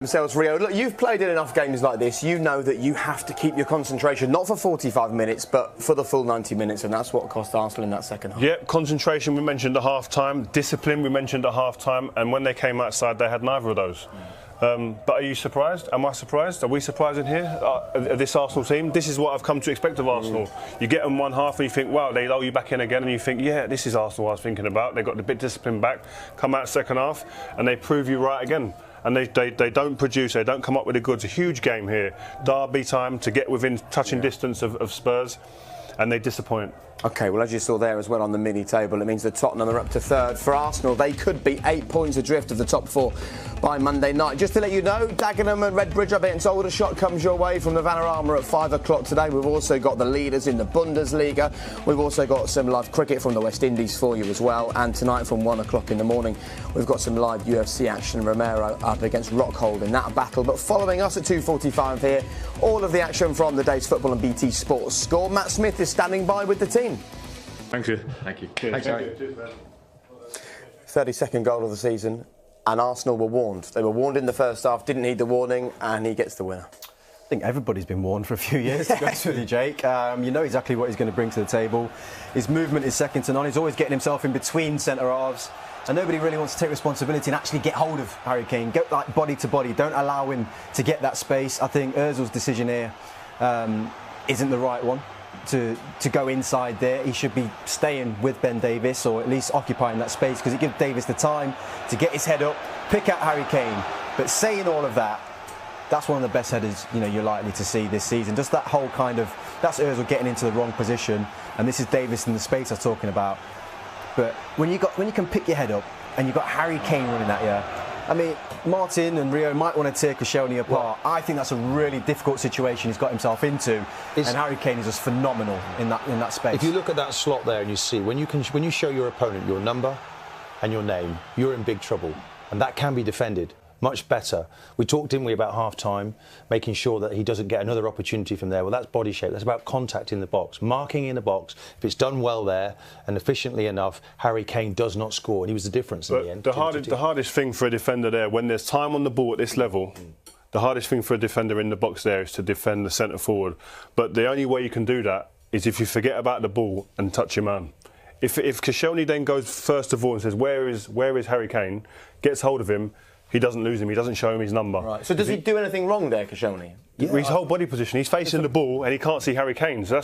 Themselves, Rio. Look, you've played in enough games like this. You know that you have to keep your concentration, not for 45 minutes, but for the full 90 minutes, and that's what cost Arsenal in that second half. Yeah, concentration we mentioned at half-time, discipline we mentioned at half-time, and when they came outside, they had neither of those. But are you surprised? Am I surprised? Are we surprised in here, this Arsenal team? This is what I've come to expect of Arsenal. You get them one half and you think, wow, they lull you back in again, and you think, yeah, this is Arsenal I was thinking about. They got the bit discipline back, come out second half, and they prove you right again. And they don't produce, they don't come up with the goods. A huge game here. Derby time to get within touching distance of Spurs, and they disappoint. OK, well, as you saw there as well on the mini-table, it means that Tottenham are up to third. For Arsenal, they could be 8 points adrift of the top four by Monday night. Just to let you know, Dagenham and Redbridge are being told a shot comes your way from the Vanarama at 5 o'clock today. We've also got the leaders in the Bundesliga. We've also got some live cricket from the West Indies for you as well. And tonight from 1 o'clock in the morning, we've got some live UFC action. Romero up against Rockhold in that battle. But following us at 2:45 here, all of the action from the day's football and BT Sports score. Matt Smith is standing by with the team. Thank you. Thank you. Cheers. Thanks, Harry. 32nd goal of the season, and Arsenal were warned. They were warned in the first half, didn't heed the warning, and he gets the winner. I think everybody's been warned for a few years, to be honest with you, Jake. You know exactly what he's going to bring to the table. His movement is second to none. He's always getting himself in between centre-halves, and nobody really wants to take responsibility and actually get hold of Harry Kane, get like body to body. Don't allow him to get that space. I think Ozil's decision here isn't the right one. To go inside there, he should be staying with Ben Davies, or at least occupying that space, because it gives Davies the time to get his head up, pick out Harry Kane. But saying all of that, that's one of the best headers you're likely to see this season. Just that whole kind of, that's Ozil getting into the wrong position, and this is Davies in the space I was talking about. But when you can pick your head up and you've got Harry Kane running at you, I mean, Martin and Rio might want to tear Koscielny apart. I think that's a really difficult situation he's got himself into, and Harry Kane is just phenomenal in that space. If you look at that slot there and you see, when you show your opponent your number and your name, you're in big trouble, and that can be defended much better. We talked, didn't we, about half-time, making sure that he doesn't get another opportunity from there. Well, that's body shape. That's about contact in the box, marking in the box. If it's done well there and efficiently enough, Harry Kane does not score, and he was the difference in the end. The hardest thing for a defender there, when there's time on the ball at this level, the hardest thing for a defender in the box there is to defend the centre forward. But the only way you can do that is if you forget about the ball and touch your man. If Koscielny then goes first of all and says, where is Harry Kane, gets hold of him, he doesn't lose him, he doesn't show him his number. Right. So does he do anything wrong there, Koscielny? Yeah, his whole body position, he's facing the ball and he can't see Harry Kane, so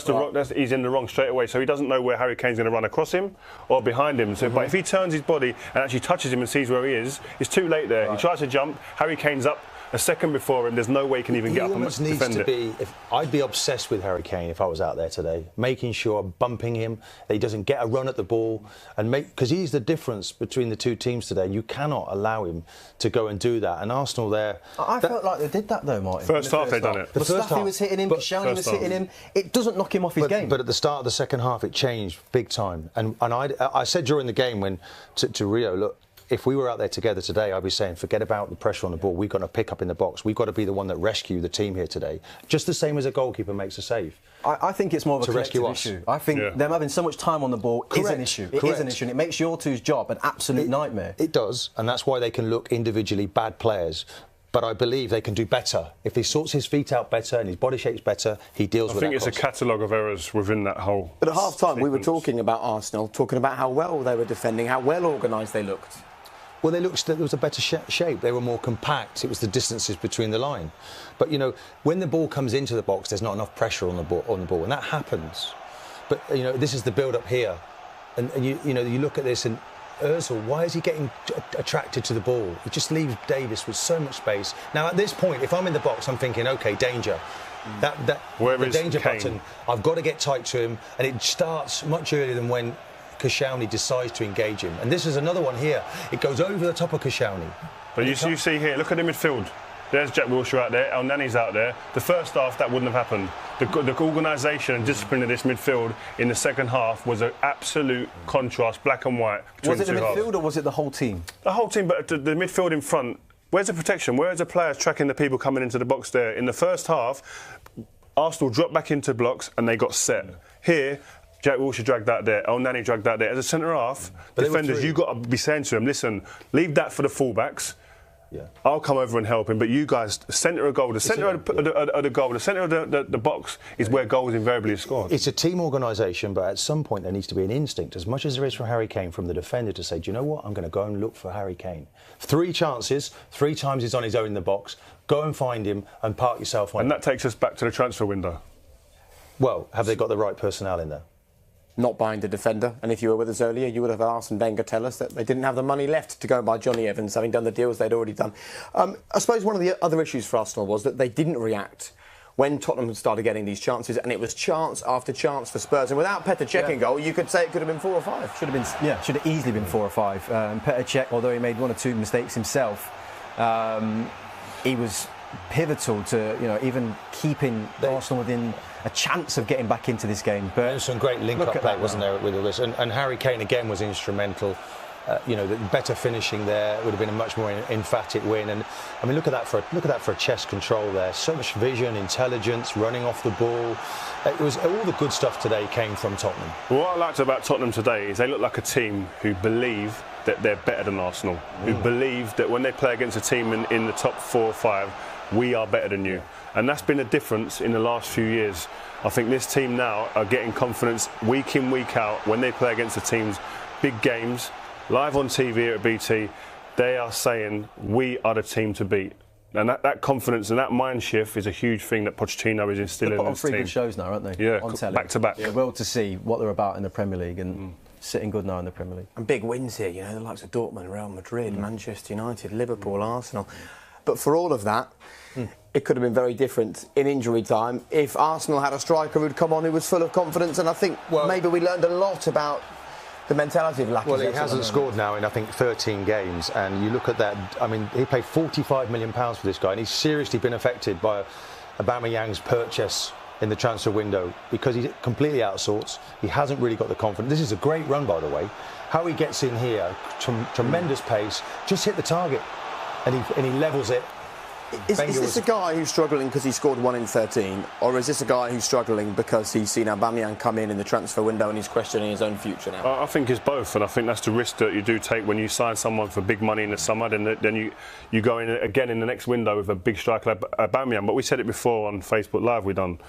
he's in the wrong straight away, so he doesn't know where Harry Kane's going to run across him or behind him. So, But if he turns his body and actually touches him and sees where he is, it's too late there. Right. He tries to jump, Harry Kane's up a second before him, there's no way he can even get up and defend it. I'd be obsessed with Harry Kane if I was out there today, making sure, bumping him, that he doesn't get a run at the ball, and because he's the difference between the two teams today. You cannot allow him to go and do that. And Arsenal there... I felt like they did that though, Martin. First half they've done it. Mustafi was hitting him, Koscielny was hitting him. It doesn't knock him off his game. But at the start of the second half, it changed big time. And I said during the game to Rio, look, if we were out there together today, I'd be saying, forget about the pressure on the ball. We've got to pick up in the box. We've got to be the one that rescue the team here today. Just the same as a goalkeeper makes a save. I think it's more of a collective issue. I think them having so much time on the ball is an issue. It is an issue, and it makes your two's job an absolute nightmare. It does, and that's why they can look individually bad players. But I believe they can do better. If he sorts his feet out better and his body shape's better, he deals with that. I think it's a catalogue of errors within that whole. But at half-time, we were talking about Arsenal, talking about how well they were defending, how well organised they looked. Well, there was a better shape. They were more compact. It was the distances between the line. But, when the ball comes into the box, there's not enough pressure on the ball, and that happens. But, this is the build-up here. And you look at this, and Ozil, why is he getting attracted to the ball? He just leaves Davies with so much space. Now, at this point, if I'm in the box, I'm thinking, OK, danger. The danger button, I've got to get tight to him, and it starts much earlier than when Koscielny decides to engage him. And this is another one here. It goes over the top of Koscielny. But you see here, look at the midfield. There's Jack Wilshere out there, El Nani's out there. The first half, that wouldn't have happened. The organisation and discipline of this midfield in the second half was an absolute contrast, black and white, between the two halves. Was it the midfield or was it the whole team? The whole team, but the midfield in front. Where's the protection? Where's the players tracking the people coming into the box there? In the first half, Arsenal dropped back into blocks and they got set. Here, Jack Wilshere dragged that there, El Nani dragged that there. As a centre-half, defenders, you've got to be saying to them, listen, leave that for the full-backs. Yeah. I'll come over and help him, but you guys centre a goal. The centre of the goal, the centre of the box is where goals invariably are scored. It's a team organisation, but at some point there needs to be an instinct, as much as there is from Harry Kane, from the defender to say, do you know what, I'm going to go and look for Harry Kane. 3 chances, 3 times he's on his own in the box. Go and find him and park yourself on. And that takes us back to the transfer window. Well, have they got the right personnel in there? Not buying the defender, and if you were with us earlier, you would have asked Wenger tell us that they didn't have the money left to go and buy Johnny Evans, having done the deals they'd already done. I suppose one of the other issues for Arsenal was that they didn't react when Tottenham started getting these chances, and it was chance after chance for Spurs. And without Petr Cech in goal, you could say it could have been 4 or 5. Should have easily been 4 or 5. Petr Cech, although he made 1 or 2 mistakes himself, he was pivotal to even keeping Arsenal within a chance of getting back into this game. But there was some great link-up play, wasn't there, with all this? And Harry Kane again was instrumental. The better finishing there would have been a much more emphatic win. And I mean, look at that for a chest control there. So much vision, intelligence, running off the ball. It was all the good stuff today came from Tottenham. What I liked about Tottenham today is they look like a team who believe that they're better than Arsenal, who believe that when they play against a team in the top 4 or 5, we are better than you. And that's been a difference in the last few years. I think this team now are getting confidence week in, week out when they play against the teams, big games, live on TV at BT. They are saying we are the team to beat. And that confidence and that mind shift is a huge thing that Pochettino is instilling in this team. They've put on 3 good shows now, aren't they? Yeah, on telly. back to back. Yeah, well to see what they're about in the Premier League and sitting good now in the Premier League. And big wins here, the likes of Dortmund, Real Madrid, Manchester United, Liverpool, Arsenal. But for all of that, it could have been very different in injury time if Arsenal had a striker who'd come on who was full of confidence. And I think maybe we learned a lot about the mentality of Lacazette. Well, he hasn't scored now in, I think, 13 games. And you look at that, I mean, he paid £45 million for this guy, and he's seriously been affected by Aubameyang's purchase in the transfer window because he's completely outsourced. He hasn't really got the confidence. This is a great run, by the way. How he gets in here, tremendous pace, just hit the target, and he levels it. Is this a guy who's struggling because he scored 1 in 13, or is this a guy who's struggling because he's seen Aubameyang come in the transfer window and he's questioning his own future now? I think it's both, and I think that's the risk that you do take when you sign someone for big money in the summer. Then you go in again in the next window with a big striker like Aubameyang. But we said it before on Facebook Live.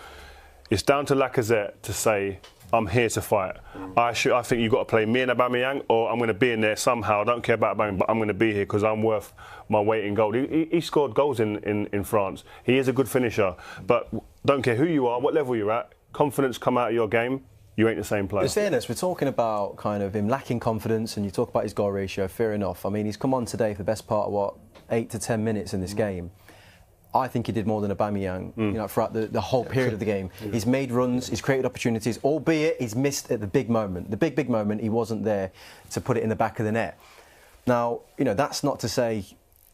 It's down to Lacazette to say, I'm here to fight. I think you've got to play me and Aubameyang, or I'm going to be in there somehow. I don't care about Aubameyang, but I'm going to be here because I'm worth my weight in gold. He scored goals in France. He is a good finisher, but don't care who you are, what level you're at, confidence come out of your game, you ain't the same player. In fairness, we're talking about kind of him lacking confidence, and you talk about his goal ratio, fair enough. I mean, he's come on today for the best part of, 8 to 10 minutes in this game. I think he did more than Aubameyang, throughout the whole period of the game. He's made runs, he's created opportunities, albeit he's missed at the big moment. The big moment, he wasn't there to put it in the back of the net. Now, that's not to say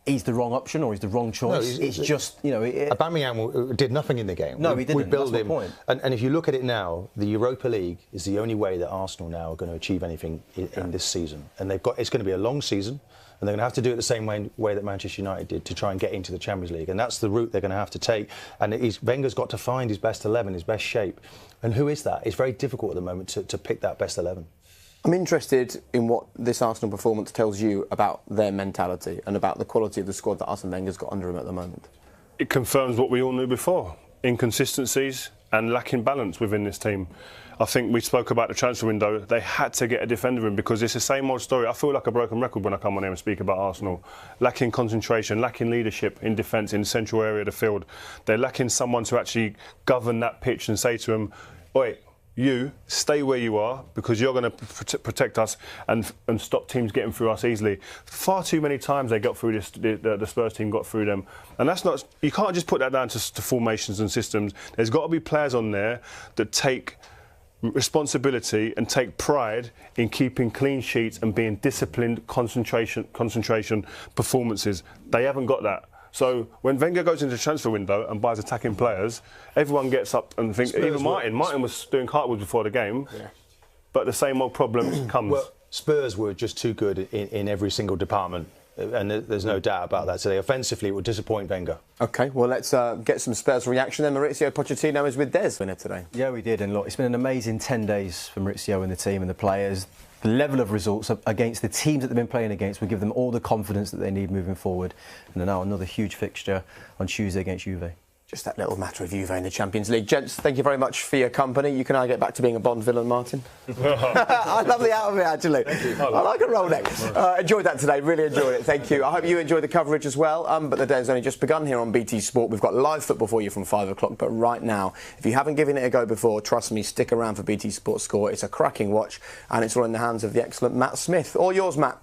he's the wrong option or he's the wrong choice. No, it's just, Aubameyang did nothing in the game. No, he didn't. We built That's him. my point. And if you look at it now, the Europa League is the only way that Arsenal now are going to achieve anything in this season. And it's going to be a long season. And they're going to have to do it the same way that Manchester United did to try and get into the Champions League. And that's the route they're going to have to take. And Wenger's got to find his best 11, his best shape. And who is that? It's very difficult at the moment to pick that best 11. I'm interested in what this Arsenal performance tells you about their mentality and about the quality of the squad that Arsene Wenger's got under him at the moment. It confirms what we all knew before. Inconsistencies and lacking balance within this team. I think we spoke about the transfer window. They had to get a defender in because it's the same old story. I feel like a broken record when I come on here and speak about Arsenal. Lacking concentration, lacking leadership in defence in the central area of the field. They're lacking someone to actually govern that pitch and say to them, "Oi, you stay where you are because you're going to protect us and stop teams getting through us easily." Far too many times they got through the Spurs team got through them, and that's not. You can't just put that down to formations and systems. There's got to be players on there that take responsibility and take pride in keeping clean sheets and being disciplined concentration performances. They haven't got that. So when Wenger goes into the transfer window and buys attacking players, everyone gets up and thinks. Even Martin was doing cartwheels before the game, but the same old problem comes. Well, Spurs were just too good in every single department. And there's no doubt about that. So offensively, it would disappoint Wenger. OK, well, let's get some Spurs reaction then. Mauricio Pochettino is with Des winner today. Yeah, we did. And look, it's been an amazing 10 days for Mauricio and the team and the players. the level of results against the teams that they've been playing against will give them all the confidence that they need moving forward. And now another huge fixture on Tuesday against Juve. Just that little matter of Juve in the Champions League. Gents, thank you very much for your company. You can now get back to being a Bond villain, Martin. I love the out of it, actually. I like a roll neck. Enjoyed that today, really enjoyed it. Thank you. I hope you enjoyed the coverage as well. But the day has only just begun here on BT Sport. We've got live football for you from 5 o'clock. But right now, if you haven't given it a go before, trust me, stick around for BT Sport Score. It's a cracking watch, and it's all in the hands of the excellent Matt Smith. All yours, Matt.